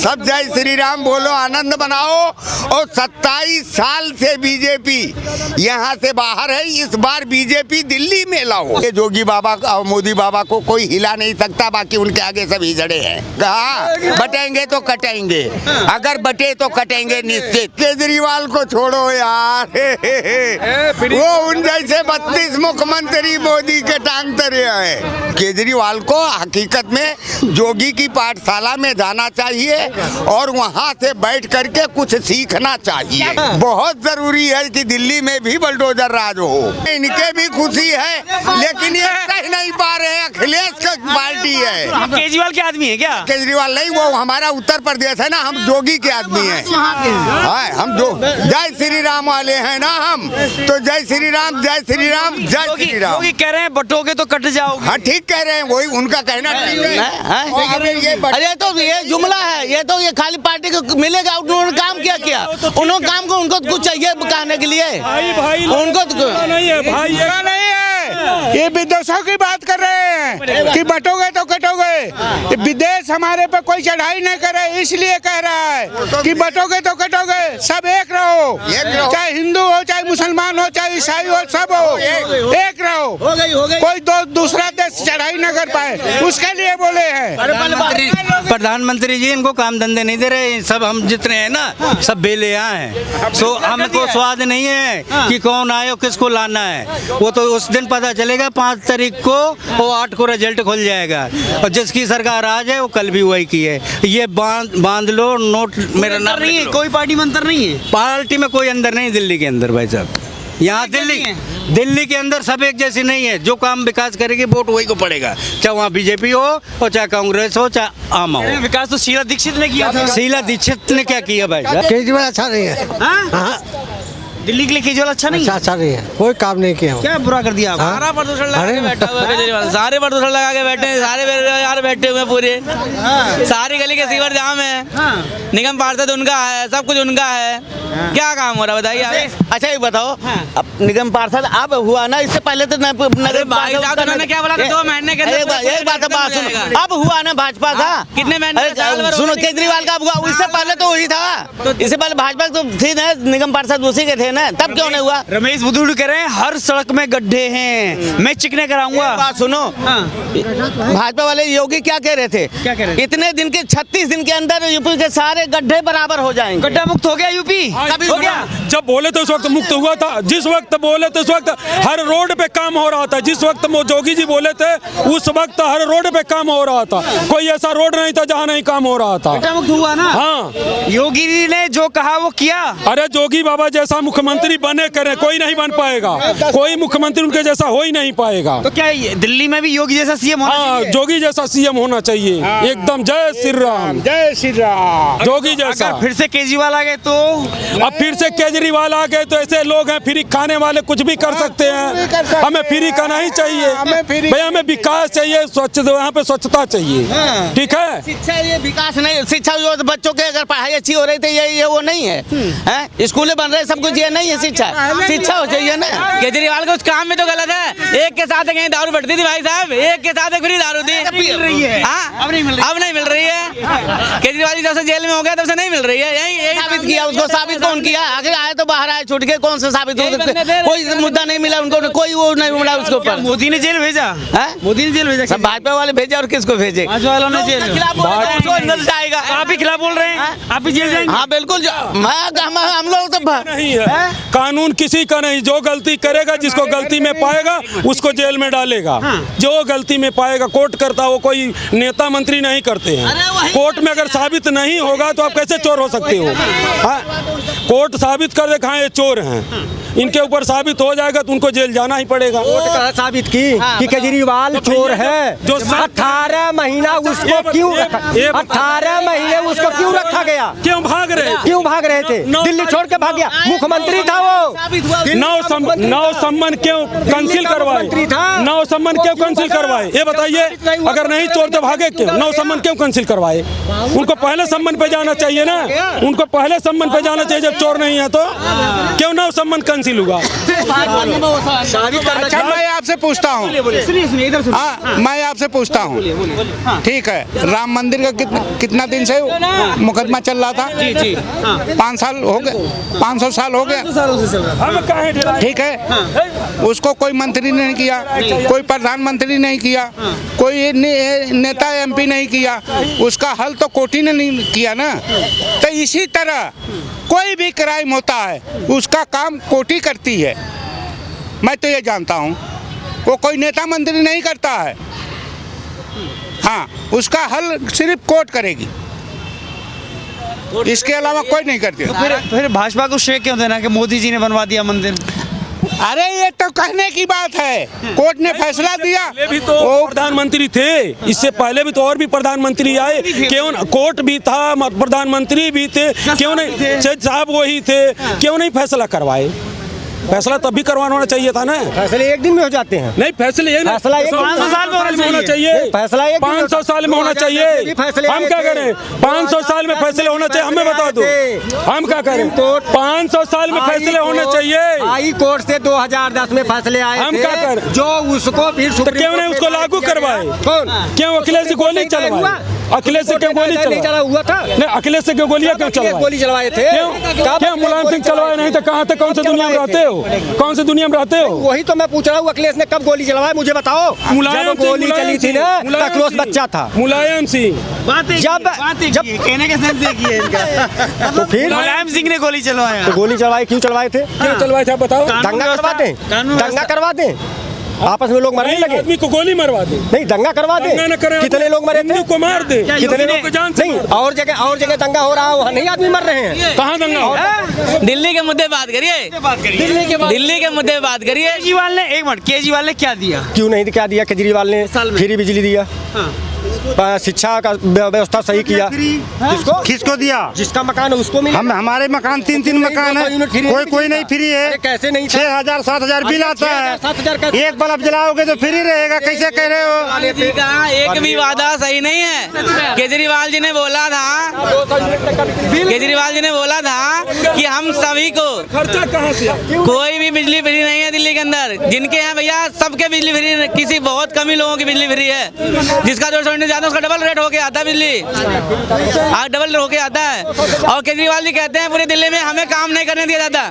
सब जय श्री राम बोलो, आनंद बनाओ। और 27 साल से बीजेपी यहाँ से बाहर है, इस बार बीजेपी दिल्ली में लाओ। ये जोगी बाबा और मोदी बाबा को कोई हिला नहीं सकता, बाकी उनके आगे सब हिजड़े हैं। कहा बटेंगे तो कटेंगे, अगर बटे तो कटेंगे निश्चित। केजरीवाल को छोड़ो यार, वो उन जैसे 32 मुख्यमंत्री मोदी के टांग तरे है। केजरीवाल को हकीकत में जोगी की पाठशाला में जाना चाहिए और वहाँ से बैठ करके कुछ सीखना चाहिए। बहुत जरूरी है कि दिल्ली में भी बुलडोजर राज हो। इनके भी खुशी है, लेकिन ये कह नहीं पा रहे। अखिलेश का पार्टी है। आप केजरीवाल के आदमी है क्या? केजरीवाल नहीं, वो हमारा उत्तर प्रदेश है ना, हम जोगी के आदमी हैं। हम जो जय श्री राम वाले हैं ना, हम तो जय श्री राम, जय श्री राम, जय श्री राम। जोगी कह रहे हैं बटोगे तो कट जाओगे। हाँ ठीक कह रहे हैं, वही उनका कहना ठीक है। अरे तो ये जुमला है, ये तो ये खाली पार्टी को मिलेगा। उन्होंने काम क्या किया? उन्होंने काम को उनको कुछ चाहिए कहने के लिए, उनको नहीं है भाई, नहीं है। ये विदेशों की बात कर रहे हैं कि बटोगे तो कटोगे। विदेश हमारे पे कोई चढ़ाई नहीं करे, इसलिए कह रहा है कि बटोगे तो कटोगे। सब एक रहो, चाहे हिंदू हो, चाहे मुसलमान हो, चाहे ईसाई हो, सब हो, एक रहो। कोई दूसरा देश चढ़ाई न कर पाए, उसके लिए बोले हैं। प्रधानमंत्री जी इनको काम धंधे नहीं दे रहे। सब हम जितने हैं ना, सब बेले हैं। सो हमको स्वाद नहीं है कि कौन आए और किसको लाना है। वो तो उस दिन पता चलेगा 5 तारीख को, और 8 को रिजल्ट खुल जाएगा। और जिसकी सरकार आज है वो कल भी वही की है। ये बांध लो, नोट मेरा नाम नहीं है। कोई पार्टी में अंतर नहीं है, पार्टी में कोई अंदर नहीं। दिल्ली के अंदर भाई साहब, यहाँ दिल्ली के अंदर सब एक जैसी नहीं है। जो काम विकास करेगी वोट वही को पड़ेगा, चाहे वहाँ बीजेपी हो और चाहे कांग्रेस हो, चाहे आम हो। विकास तो शीला दीक्षित ने किया था। शीला दीक्षित ने क्या किया भाई साहब? केजरीवाल अच्छा नहीं है। दिल्ली के लिए केजरीवाल अच्छा नहीं है। अच्छा नहीं है, कोई काम नहीं किया। क्या बुरा कर दिया? सारा प्रदूषण लगा के बैठा हुआ है केजरीवाल, सारे प्रदूषण लगा के बैठे हैं, सारे बेरोजगार बैठे हुए पूरे। सारी गली के सीवर जाम है, निगम पार्षद उनका है, सब कुछ उनका है। क्या काम हो रहा है बताइए? अच्छा ये बताओ, अब निगम पार्षद अब हुआ ना, इससे पहले तो उन्होंने क्या बोला था? 2 महीने के एक बात सुनो, अब हुआ ना भाजपा का कितने महीने? सुनो, केजरीवाल का अब हुआ, इससे पहले तो वही था। इससे पहले भाजपा तो थी ना, निगम पार्षद उसी के थे ना, तब क्यों नहीं हुआ? रमेश बुद्धू कह रहे हैं हर सड़क में गड्ढे हैं, मैं चिकने कराऊंगा। बात सुनो, भाजपा वाले योगी क्या कह रहे थे? क्या कह रहे थे? इतने दिन के 36 दिन के अंदर यूपी के सारे गड्ढे बराबर हो जाएंगे। गड्ढा मुक्त हो गया यूपी? कभी हो गया? जब बोले तो उस वक्त मुक्त हुआ था। जिस वक्त बोले तो उस वक्त हर रोड पे काम हो रहा था। जिस वक्त जोगी जी बोले थे उस वक्त हर रोड पे काम हो रहा था। कोई ऐसा रोड नहीं था जहाँ नहीं काम हो रहा था। गड्ढा मुक्त हुआ ना? हाँ, योगी जी ने जो कहा वो किया। अरे जोगी बाबा जैसा मुख्यमंत्री बने करे, कोई नहीं बन पाएगा। कोई मुख्यमंत्री उनके जैसा हो ही नहीं पाएगा। तो क्या दिल्ली में भी योगी जैसा सीएम होना चाहिए? जोगी जैसा सीएम होना चाहिए एकदम। जय श्री राम, जय श्री राम। जोगी जैसा। अगर फिर से केजरीवाल आ गए तो? अब फिर से केजरीवाल आ गए तो ऐसे लोग हैं फ्री खाने वाले, कुछ भी कर सकते हैं। हमें फ्री का नहीं चाहिए भैया, हमें विकास चाहिए, स्वच्छ, यहाँ पे स्वच्छता चाहिए। ठीक है, शिक्षा ये विकास नहीं, शिक्षा जो बच्चों के अगर पढ़ाई अच्छी हो रही थी ये वो नहीं है। स्कूलें बन रहे सब कुछ, ये नहीं है। शिक्षा हो चाहिए ना। केजरीवाल को उस काम में तो गलत है। एक के साथ कहीं दारू बढ़ती थी भाई साहब, एक के साथ फ्री दारू थी। मिल रही है, अब नहीं मिल रही है। केजरीवाल जब से जेल में हो गया तब से नहीं मिल रही है। यही साबित किया, उसको साबित कौन किया? आगे आए तो बाहर आए, छूट के कौन सा साबित हो सकते? कोई मुद्दा नहीं मिला उनको, कोई वो नहीं मिला उसके ऊपर। मोदी ने जेल भेजा, मोदी ने जेल भेजा। सब भाजपा वाले भेजे और किसको भेजे? भाजपा वालों ने जेल। अंदर जाएगा। आप भी खिलाफ बोल रहे हैं, आप भी जेल जाएंगे? हाँ बिल्कुल, हम लोग तो नहीं है। कानून किसी का नहीं, जो गलती करेगा, जिसको गलती में पाएगा उसको जेल में डालेगा। जो गलती में पाएगा कोर्ट करता, वो कोई नेता मंत्री नहीं करते हैं। कोर्ट में अगर साबित नहीं होगा तो आप कैसे चोर हो सकते हो? कोर्ट साबित कर दे हाँ ये चोर हैं, इनके ऊपर साबित हो जाएगा तो उनको जेल जाना ही पड़ेगा। साबित की कि केजरीवाल चोर है। जो 18 महीना उसको क्यों 18 महीने उसको क्यों रखा गया? क्यों भाग रहे थे? दिल्ली छोड़ के भाग गया। मुख्यमंत्री था वो। नौ सम्मान क्यों कैंसिल करवाए? नौ सम्मान क्यों कैंसिल करवाए ये बताइए। अगर नहीं चोर तो भागे क्यों? नौ सम्मान क्यों कैंसिल करवाए? उनको पहले सम्मान पे जाना चाहिए ना, उनको पहले सम्मान पे जाना चाहिए। जब चोर नहीं है तो क्यों नौ सम्मान कैंसिल हुआ? अच्छा मैं आपसे पूछता हूँ, हाँ मैं आपसे पूछता हूँ, ठीक है, राम मंदिर का कितना दिन से मुकदमा चल रहा था? जी जी 5 साल हो गए, 500 साल हो गए, ठीक है। उसको कोई मंत्री नहीं किया, कोई प्रधानमंत्री नहीं किया, कोई नेता MP नहीं किया, उसका हल तो कोर्ट ने नहीं किया ना। तो इसी तरह कोई भी क्राइम होता है उसका काम कोर्ट ही करती है, मैं तो ये जानता हूँ, वो कोई नेता मंत्री नहीं करता है। हाँ, उसका हल सिर्फ कोर्ट करेगी, इसके अलावा कोई नहीं करती। फिर भाजपा को श्रेय क्यों देना कि मोदी जी ने बनवा दिया मंदिर? अरे ये तो कहने की बात है, कोर्ट ने फैसला दिया। पहले भी तो प्रधानमंत्री थे, इससे पहले भी तो और भी प्रधानमंत्री आए, क्यों कोर्ट भी था, प्रधानमंत्री भी थे, क्यों नहीं जज साहब वही थे, क्यों नहीं फैसला करवाए? फैसला तब भी करवाना होना चाहिए था ना। फैसले एक दिन में हो जाते हैं। नहीं फैसले फैसला 500 साल में होना चाहिए, फैसला 500 साल में होना चाहिए। हम क्या करें? 500 साल में फैसले होना चाहिए, हमें बता दो हम क्या करें? 500 साल में फैसले होने चाहिए। हाई कोर्ट से 2010 में फैसले आए हम क्या करें? जो उसको फिर तो क्यों नहीं उसको लागू करवाए? कौन? क्यों अखिलेश से गोली चलवाए? अखिलेश से क्यों गोली चलवाए? हुआ था नहीं, अखिलेश से क्यों गोलियां क्यों चलवाए? गोली चलवाए थे। क्या मुलायम सिंह चलवाए नहीं तो कहाँ थे? कौन से दुनिया में रहते हो? कौन से दुनिया में रहते हो? वही तो मैं पूछ रहा हूँ, अखिलेश ने कब गोली चलवाई मुझे बताओ। मुलायम जब गोली चली थी ना, तकलोस बच्चा था मुलायम सिंह। जब कहने के सेंस एक ही है इनका। तो फिर मुलायम सिंह ने गोली चलवाया। तो गोली चलवाए, क्यों चलवाए थे? क्यों चलवाए थे आप बताओ? दंगा करवा दें, दंगा करवा दें, आपस में लोग मरने लगे। आदमी को गोली मरवा दे, नहीं दंगा करवा दे। दंगा न करें, कितने लोग मरे थे? हिंदू को मार दे, कितने लोग जान से नहीं, मार दे। और जगह दंगा हो रहा है, वहाँ नहीं आदमी मर रहे हैं। कहाँ दंगा हो? दिल्ली के मुद्दे बात करिए, दिल्ली के मुद्दे बात करिए। केजरीवाल ने एक मिनट, केजरीवाल ने क्या दिया? क्यों नहीं क्या दिया? केजरीवाल ने फ्री बिजली दिया, शिक्षा का व्यवस्था सही किया। किसको दिया? जिसका मकान है उसको मिला। हमारे मकान 3 मकान है, कोई नहीं फ्री है। कैसे नहीं? 6,000 7,000 बिल आता है, 7,000 एक बल्ब जलाओगे तो फ्री रहेगा, कैसे कह रहे हो? जी का एक भी वादा सही नहीं है। केजरीवाल जी ने बोला था कि हम सभी को खर्चा कहाँ से? कोई भी बिजली फ्री नहीं है दिल्ली के अंदर। जिनके हैं भैया सबके बिजली फ्री है, किसी बहुत कम ही लोगों की बिजली फ्री है। जिसका जो ज्यादा उसका डबल रेट होके आता है बिजली, डबल होके आता है। और केजरीवाल जी कहते हैं पूरी दिल्ली में हमें काम नहीं करने दिया जाता।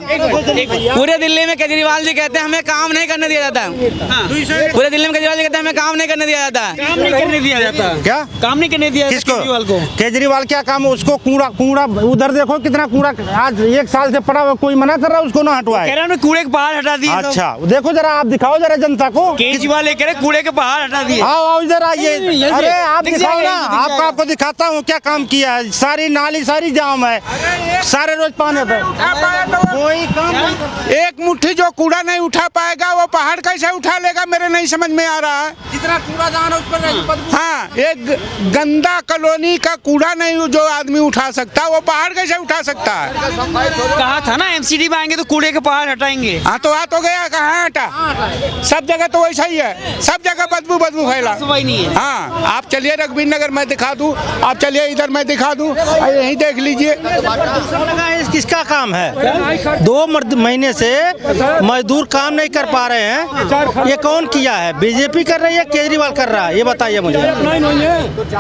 पूरे दिल्ली में केजरीवाल जी कहते हैं हमें काम नहीं करने दिया जाता। पूरे दिल्ली में केजरीवाल जी कहते हैं हमें काम नहीं करने दिया जाता। काम नहीं करने दिया जाता। क्या काम नहीं करने दिया किसको? केजरीवाल को। केजरीवाल क्या काम? उसको कूड़ा उधर देखो कितना कूड़ा आज 1 साल से पड़ा हुआ, कोई मना कर रहा है उसको ना हटवाए। कह रहे हैं कूड़े के पहाड़ हटा दिए। अच्छा देखो जरा, आप दिखाओ जरा जनता को। केजरीवाल कह रहे कूड़े के पहाड़ हटा दिए। आओ इधर आइए। अरे आप दिखाओ ना, आपको दिखाता हूँ क्या काम किया है। सारी नाली सारी जाम है, सारे रोज पानी पे कोई काम। एक मुट्ठी जो कूड़ा नहीं उठा पाएगा वो पहाड़ कैसे उठा लेगा, मेरे नहीं समझ में आ रहा है। जितना कूड़ादान है उस पर हाँ, एक गंदा कॉलोनी का कूड़ा नहीं जो आदमी उठा सकता, वो पहाड़ कैसे उठा सकता है? कहा था ना MCD में आएंगे तो कूड़े के पहाड़ हटाएंगे। हाँ तो आ तो गया, कहाँ हटा? सब जगह तो वैसा ही है, सब जगह बदबू फैला। नहीं है। हाँ, आप चलिए रघुवीर नगर में दिखा दूं, आप चलिए इधर मैं दिखा दूं, यहीं देख लीजिए। किसका काम है? 2 महीने से मजदूर काम नहीं कर पा रहे हैं। ये कौन किया है? बीजेपी कर रही है, केजरीवाल कर रहा है? ये बताइए मुझे,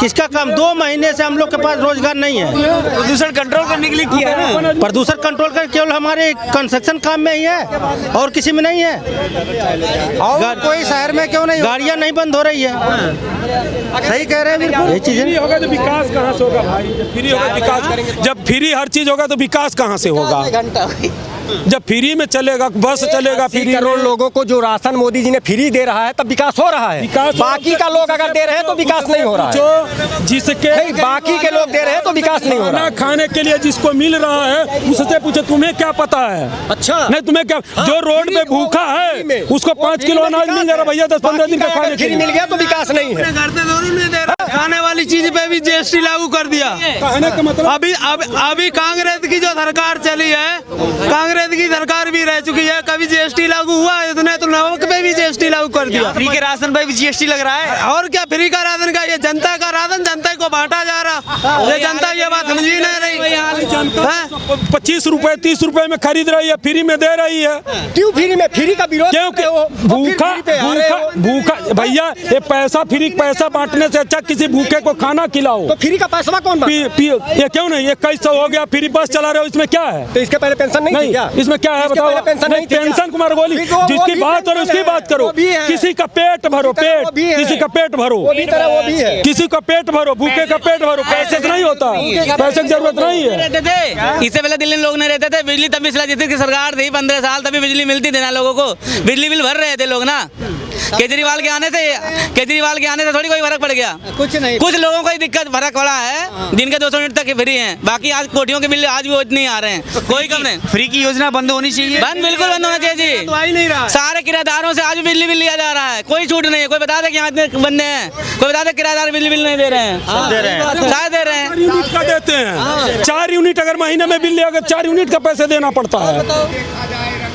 किसका काम? 2 महीने से हम लोग के पास रोजगार नहीं है। प्रदूषण कंट्रोल करने के लिए किया है ना। प्रदूषण कंट्रोल कर केवल हमारे कंस्ट्रक्शन काम में ही है और किसी में नहीं है। और कोई शहर में क्यों नहीं? गाड़ियां नहीं बंद हो रही है। सही कह रहे हैं बिल्कुल। ये चीजें फ्री होगा तो विकास कहाँ से होगा भाई? फ्री होगा विकास करेंगे। जब फ्री हर चीज होगा तो विकास कहाँ से होगा? जब फ्री में चलेगा, बस चलेगा फ्री करोड़ लोगों को जो राशन मोदी जी ने फ्री दे रहा है तब विकास हो रहा है। विकास बाकी का लोग अगर दे रहे हैं तो विकास नहीं हो रहा है। जो जिसके नहीं, बाकी के लोग दे रहे हैं तो विकास नहीं हो रहा खाना खाने के लिए जिसको मिल रहा है उससे पूछे तुम्हें क्या पता है? अच्छा नहीं तुम्हें क्या? जो रोड पे भूखा है उसको 5 किलो अनाज मिल जा रहा भैया, 10-15 दिन का खाने के लिए मिल गया तो विकास नहीं है। खाने वाली चीज पे भी GST लागू कर दिया। कहने का मतलब अभी कांग्रेस की जो सरकार चली है, कांग्रेस की सरकार भी रह चुकी है, कभी GST लागू हुआ है? इसने तो नमक पे भी GST लागू कर दिया। फ्री के राशन पे भी GST लग रहा है। और क्या फ्री का राशन का? ये जनता का राशन जनता को बांटा जा रहा। ये जनता ये बात समझ ही नहीं रही। 25 रुपए 30 रुपए में खरीद रही है, फ्री में दे रही है। क्यों फ्री में? फ्री का विरोध क्योंकि कर रहे हो? भूखा फ्री पे आ रहे भूखा हो। भूखा भैया, ये पैसा बांटने से अच्छा किसी भूखे को खाना खिलाओ। तो फ्री का पैसा कौन बांटता है? ये क्यों नहीं, 2100 हो गया, फ्री बस चला रहे हो, इसमें क्या है? तो इसके पहले पेंशन नहीं थी क्या? इसमें क्या है इसके बताओ? पहले पेंशन नहीं थी क्या? पेंशन कुमार गोली ठीक है, वो जिसकी भी बात करो उसकी बात करो। वो भी है। किसी का पेट भरो, वो भी है। किसी का पेट भरो, वो भी तरह वो भी है। किसी का पेट भरो, भूखे का पेट भरो। पैसे से नहीं होता, पैसे की जरूरत नहीं है। रहते थे, इससे पहले दिल्ली में लोग नहीं रहते थे, बिजली तभी जितनी की सरकार थी 15 साल तभी बिजली मिलती थी ना लोगों को, बिजली बिल भर रहे थे लोग ना। केजरीवाल के आने से थोड़ी कोई फर्क पड़ गया, कुछ नहीं। कुछ लोगों को ही दिक्कत फर्क पड़ा है जिनके 200 यूनिट तक फ्री हैं, बाकी आज कोटियों के बिल आज भी उतने ही आ रहे हैं, कोई कम नहीं। फ्री की योजना बंद होनी चाहिए, बिल्कुल बंद होना चाहिए जी। तो आ ही नहीं रहा। सारे किराएदारों से आज भी बिजली बिल लिया जा रहा है, कोई छूट नहीं है। कोई बता दे कि यहाँ इतने बंदे हैं, कोई बता दे किराएदार बिजली बिल नहीं दे रहे हैं, दे रहे हैं। शायद दे रहे हैं। 4 यूनिट का देते हैं, 4 यूनिट अगर महीने में बिल लिया, 4 यूनिट का पैसे देना पड़ता है।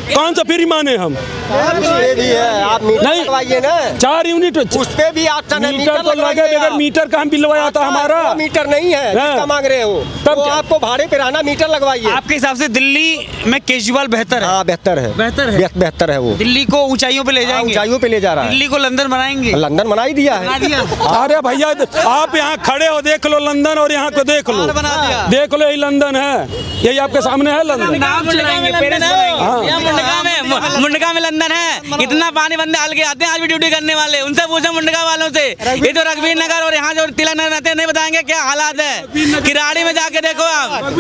कौन सा फ्री माने हम? ये भी है, आप मीटर नहीं। लगवाइए ना। 4 यूनिट उस पे भी ऑप्शन है, मीटर तो लगे, बगैर मीटर का हम बिलवाया था हमारा। वो मीटर नहीं है जिसका मांग रहे हो, तब तो क्या? आपको भाड़े पे रहना, मीटर लगवाइए। आपके हिसाब से दिल्ली में केजरीवाल बेहतर है? हाँ बेहतर है, बेहतर है। बेहतर है वो। दिल्ली को ऊंचाइयों पे ले जाएंगे, ऊंचाइयों पे ले जा रहा है। दिल्ली को लंदन बनाएंगे, लंदन बना ही दिया बना है। दिया। अरे भैया, आप यहाँ खड़े हो, देख लो लंदन, और यहाँ को देख लो, बना दिया। देख लो, यही लंदन है, यही आपके सामने है लंदन। नाम चलाएंगे, पेरिस हाँ। मुंडका में लंदन है, इतना पानी बंदे हल के आते हैं आज भी ड्यूटी करने वाले। उनसे पूछो मुंडका वालों से, ये जो रघुवीर नगर और यहाँ जो तिलक नगर रहते हैं, नहीं बताएंगे क्या हालात है। किराड़ी में जाके देखो आप,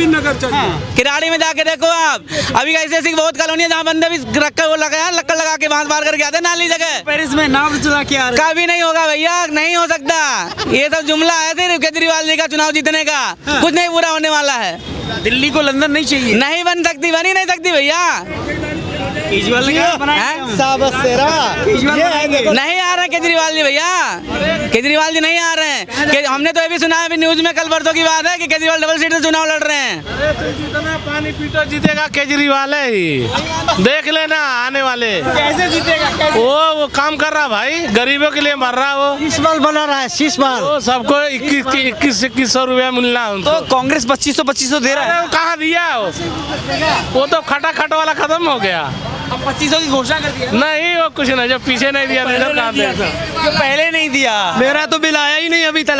किराड़ी में जाके देखो आप, अभी ऐसी बहुत कॉलोनी है जहाँ बंदे भी लक्कड़ लगा के बांस मार करके आते हैं नाली जगह। पेरिस में नाम चला के आ रहे हैं। कभी नहीं होगा भैया, नहीं हो सकता। ये सब जुमला है सिर्फ केजरीवाल जी का चुनाव जीतने का, कुछ नहीं पूरा होने वाला है। दिल्ली को लंदन नहीं चाहिए, नहीं बन सकती, बन ही नहीं सकती भैया। केजरीवाल ने क्या बनाया? नहीं आ रहे केजरीवाल जी भैया, केजरीवाल जी नहीं आ रहे हैं। हमने तो ये भी सुना है, अभी न्यूज में कल परसों की बात है कि केजरीवाल डबल सीट से चुनाव लड़ रहे हैं। जितना पानी पीटो जीतेगा केजरीवाल है ही, देख लेना आने वाले। कैसे जीतेगा? वो काम कर रहा भाई, गरीबों के लिए मर रहा वो। शीशमाल बना रहा है, शीशमाल। वो सबको 2100 रुपया मिलना है उनको। तो कांग्रेस 2500 दे रहा अरे है, वो कहाँ दिया वो तो खटाखट वाला खत्म हो गया। अब 2500 की घोषणा कर दिया। नहीं वो कुछ नहीं, जब पीछे नहीं दिया नहीं तो कहाँ देगा। जो पहले नहीं दिया, मेरा तो बिल आया ही नहीं अभी तक।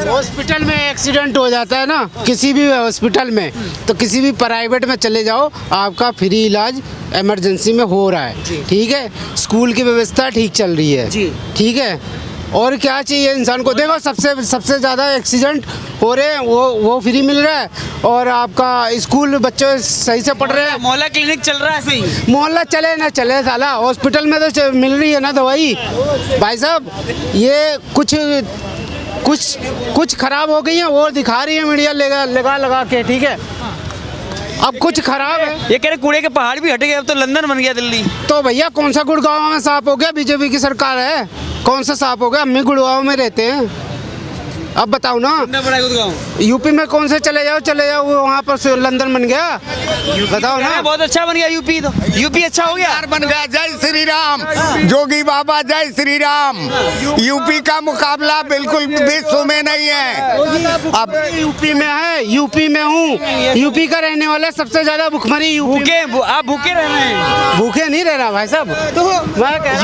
हॉस्पिटल में एक्सीडेंट हो जाता है ना, किसी भी हॉस्पिटल में, तो किसी भी प्राइवेट में चले जाओ, आपका फ्री इलाज इमरजेंसी में हो रहा है। ठीक है, स्कूल की व्यवस्था ठीक चल रही है। ठीक है, और क्या चाहिए इंसान को? देखो सबसे ज़्यादा एक्सीडेंट हो रहे हैं, वो फ्री मिल रहा है, और आपका स्कूल बच्चे सही से पढ़ रहे हैं। मोहल्ला क्लिनिक चल रहा है सही। मोहल्ला चले ना चले, साला हॉस्पिटल में तो मिल रही है ना दवाई। भाई साहब, ये कुछ खराब हो गई है, वो दिखा रही है मीडिया लगा के। ठीक है, अब कुछ खराब है। ये कह रहे कूड़े के पहाड़ भी हट गए, अब तो लंदन बन गया दिल्ली। तो भैया कौन सा गुड़गांव में साफ हो गया? बीजेपी की सरकार है, कौन सा साफ हो गया? हम भी गुड़गांव में रहते हैं, अब बताओ ना। यूपी में कौन से चले जाओ वहाँ पर से लंदन बन गया, बताओ ना। बहुत अच्छा बन गया यूपी, तो यूपी अच्छा हो गया, बन गया। जय श्री राम, जोगी बाबा जय श्री राम। यूपी का मुकाबला बिल्कुल विश्व में नहीं है। अब यूपी में है, यूपी में हूँ, यूपी का रहने वाला सबसे ज्यादा भुखमरी यूपी। आप भूखे रह रहे हैं? भूखे नहीं रह रहा भाई साहब, तो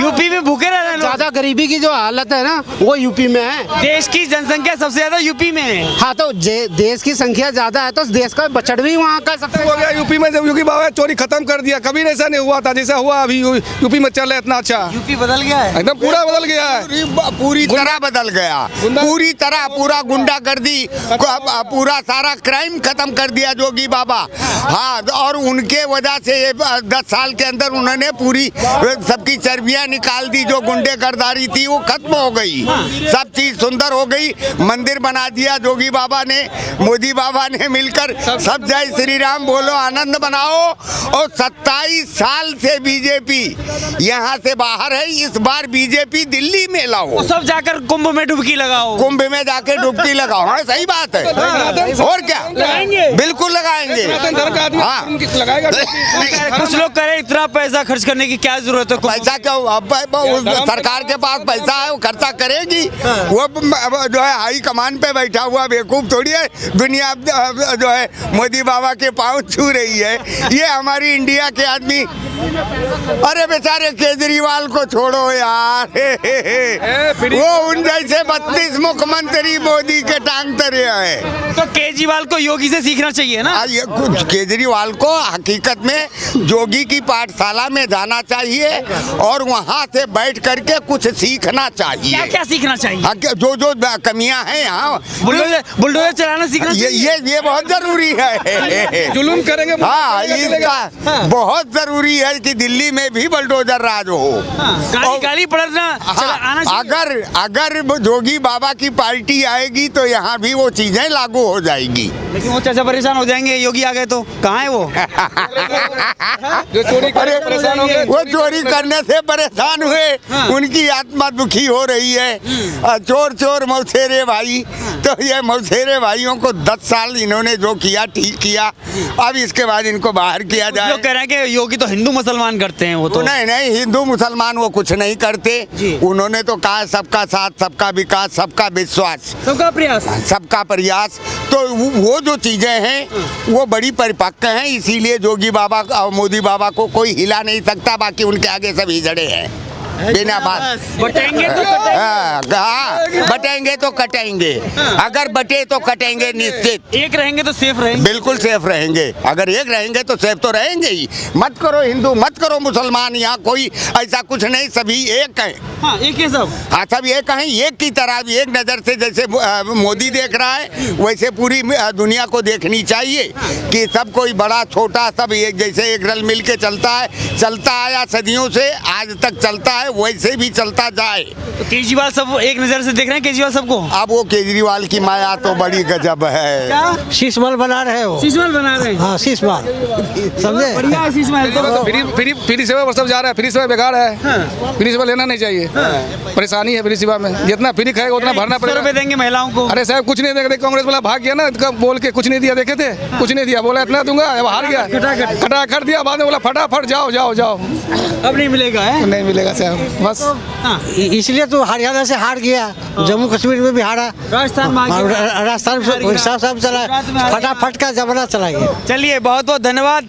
यूपी में भूखे रह रहे हैं लोग। ज्यादा गरीबी की जो हालत है ना, वो यूपी में है। देश की जनसंख्या सबसे ज्यादा यूपी में है। हाँ, तो देश की संख्या ज्यादा है, तो देश का बजट भी वहाँ का सबसे हो गया। यूपी में जब योगी बाबा ने चोरी खत्म कर दिया, कभी ऐसा नहीं हुआ था जैसा हुआ अभी यूपी में चल रहा है इतना अच्छा। यूपी बदल गया है, एकदम पूरा बदल गया है, पूरी तरह बदल गया, पूरी तरह, पूरा गुंडागर्दी, पूरा सारा क्राइम खत्म कर दिया जोगी बाबा। हाँ, और उनके वजह से ये 10 साल के अंदर उन्होंने पूरी सबकी चर्बियाँ निकाल दी। जो गुंडेगर्दारी थी वो खत्म हो गई, सब चीज सुंदर हो गई। मंदिर बना दिया जोगी बाबा ने, मोदी बाबा ने मिलकर। सब जय श्री राम बोलो, आनंद बनाओ। और 27 साल से बीजेपी यहाँ से बाहर है, इस बार बीजेपी दिल्ली में लाओ। सब जाकर कुंभ में डुबकी लगाओ, कुंभ में जाके डुबकी लगाओ। हाँ, सही बात है, और क्या, बिल्कुल लगाएंगे। जाएंगे। हाँ लगाएगा कुछ लोग कह रहे हैं इतना पैसा खर्च करने की क्या जरूरत है? पैसा क्यों, अब सरकार के पास पैसा है, वो खर्चा करेगी। वो जो है हाई कमान पे बैठा हुआ बेवकूफ थोड़ी है, दुनिया जो है मोदी बाबा के पाँव छू रही है। ये हमारी इंडिया के आदमी, अरे बेचारे केजरीवाल को छोड़ो यार, वो उन जैसे 32 मुख्यमंत्री मोदी के टांग तरे हैं। तो केजरीवाल को योगी से सीखना चाहिए ना? ये कुछ केजरीवाल को हकीकत में योगी की पाठशाला में जाना चाहिए और वहाँ से बैठ करके कुछ सीखना चाहिए। क्या क्या सीखना चाहिए? जो जो कमियां हैं यहाँ, बुलडोजर चलाना सीखना चाहिए। ये बहुत जरूरी है। जुलूम करेंगे। हाँ, इसका बहुत जरूरी है कि दिल्ली में भी बुलडोजर राज हो। गाली पड़ना अगर योगी बाबा की पार्टी आएगी तो यहाँ भी वो चीजें लागू हो जाएगी। लेकिन वो चाचा परेशान हो जाएंगे योगी आ गए तो, कहाँ है वो? जो चोरी करे परेशान हो गए, वो चोरी करने से परेशान हुए, उनकी आत्मा दुखी हो रही है। चोर चोर मौसेरे भाई, तो ये मौसेरे भाइयों को 10 साल इन्होंने जो किया ठीक किया, अब इसके बाद इनको बाहर किया जाए। लोग कह रहे हैं कि योगी तो हिंदू मुसलमान करते हैं। वो तो नहीं, हिंदू मुसलमान वो कुछ नहीं करते। उन्होंने तो कहा सबका साथ, सबका विकास, सबका विश्वास, सबका प्रयास, सबका प्रयास। तो वो जो चीजें हैं वो बड़ी परिपक्व हैं, इसीलिए योगी बाबा और मोदी बाबा को कोई हिला नहीं सकता। बाकी उनके आगे सब हिजड़े हैं बिना बात। बटेंगे तो बटेंगे तो कटेंगे, अगर बटे तो कटेंगे निश्चित। एक रहेंगे तो सेफ रहेंगे। बिल्कुल सेफ रहेंगे, अगर एक रहेंगे तो सेफ तो रहेंगे ही। मत करो हिंदू, मत करो मुसलमान, यहाँ कोई ऐसा कुछ नहीं, सभी एक हैं। हाँ, एक ही सब। हाँ, सब एक हैं, एक की तरह भी, एक नज़र से जैसे मोदी देख रहा है वैसे पूरी दुनिया को देखनी चाहिए कि सब कोई बड़ा छोटा सब एक जैसे, एक रल मिल के चलता है, चलता आया सदियों से, आज तक चलता है, वैसे भी चलता जाए। तो केजरीवाल सब एक नज़र से देख रहे हैं केजरीवाल सबको। अब वो केजरीवाल की माया तो बड़ी गजब है। शीश महल बना रहे हो? शीश महल बना रहे हैं। हाँ, शीश महल समझे? बढ़िया है शीश महल तो। फ्री सेवा पर सब जा रहा है, फ्री सेवा बेकार है। फ्री सेवा लेना नहीं चाहिए, परेशानी है फ्री सेवा में। जितना फ्री खाएगा उतना भरना पड़ेगा। ₹100 देंगे महिलाओं को। अरे साहब कुछ नहीं देंगे, कांग्रेस वाला भाग गया ना, बोल के कुछ नहीं दिया, देखे थे कुछ नहीं दिया, बोला इतना दूंगा, अब हार गया, खटाखट दिया, बाद में बोला फटाफट जाओ जाओ जाओ। अब नहीं मिलेगा है? नहीं मिलेगा साहब, बस इसलिए तो हरियाणा से हार गया, जम्मू कश्मीर में भी हारा, राजस्थान राजस्थान सब चला, फटाफट का जमाना चला गया। चलिए, बहुत बहुत धन्यवाद।